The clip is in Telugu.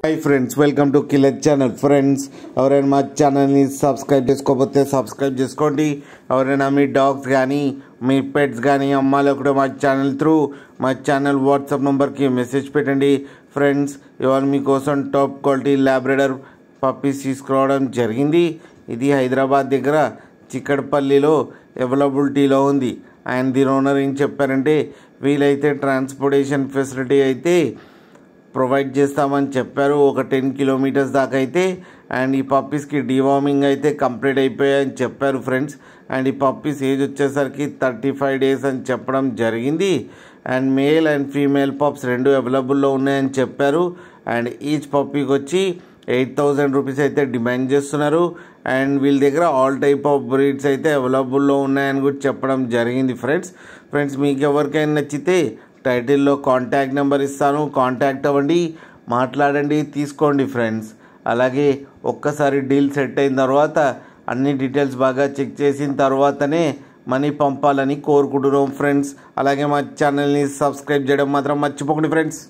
Hi friends, welcome to killer channel. Friends, ఎవరైనా మా ఛానల్ని సబ్స్క్రైబ్ చేసుకోకపోతే సబ్స్క్రైబ్ చేసుకోండి. ఎవరైనా మీ డాగ్స్ కానీ మీ పెట్స్ కానీ అమ్మాలో కూడా మా ఛానల్ వాట్సాప్ నెంబర్కి మెసేజ్ పెట్టండి. ఫ్రెండ్స్, ఇవాళ మీకోసం టాప్ క్వాలిటీ ల్యాబ్రెడర్ పప్పీస్ తీసుకురావడం జరిగింది. ఇది హైదరాబాద్ దగ్గర చిక్కడపల్లిలో అవైలబిలిటీలో ఉంది. అండ్ దీని ఓనర్ ఏం చెప్పారంటే, వీలైతే ట్రాన్స్పోర్టేషన్ ఫెసిలిటీ అయితే ప్రొవైడ్ చేస్తామని చెప్పారు, ఒక 10 కిలోమీటర్స్ దాకా అయితే. అండ్ ఈ పప్పీస్కి డివార్మింగ్ అయితే కంప్లీట్ అయిపోయాయని చెప్పారు ఫ్రెండ్స్. అండ్ ఈ పప్పీస్ ఏజ్ వచ్చేసరికి 35 డేస్ అని చెప్పడం జరిగింది. And male and female pups రెండు అవైలబుల్లో ఉన్నాయని చెప్పారు. అండ్ ఈచ్ పప్పీకి వచ్చి 8,000 రూపీస్ అయితే డిమాండ్ చేస్తున్నారు. అండ్ వీళ్ళ దగ్గర ఆల్ టైప్ ఆఫ్ బ్రీడ్స్ అయితే అవైలబుల్లో ఉన్నాయని కూడా చెప్పడం జరిగింది ఫ్రెండ్స్, మీకు ఎవరికైనా నచ్చితే టైటిల్లో కాంటాక్ట్ నెంబర్ ఇస్తాను, కాంటాక్ట్ అవ్వండి, మాట్లాడండి, తీసుకోండి ఫ్రెండ్స్. అలాగే ఒక్కసారి డీల్ సెట్ అయిన తర్వాత అన్ని డీటెయిల్స్ బాగా చెక్ చేసిన తర్వాతనే మనీ పంపాలని కోరుకుంటున్నాం ఫ్రెండ్స్. అలాగే మా ఛానల్ని సబ్స్క్రైబ్ చేయడం మాత్రం మర్చిపోకండి ఫ్రెండ్స్.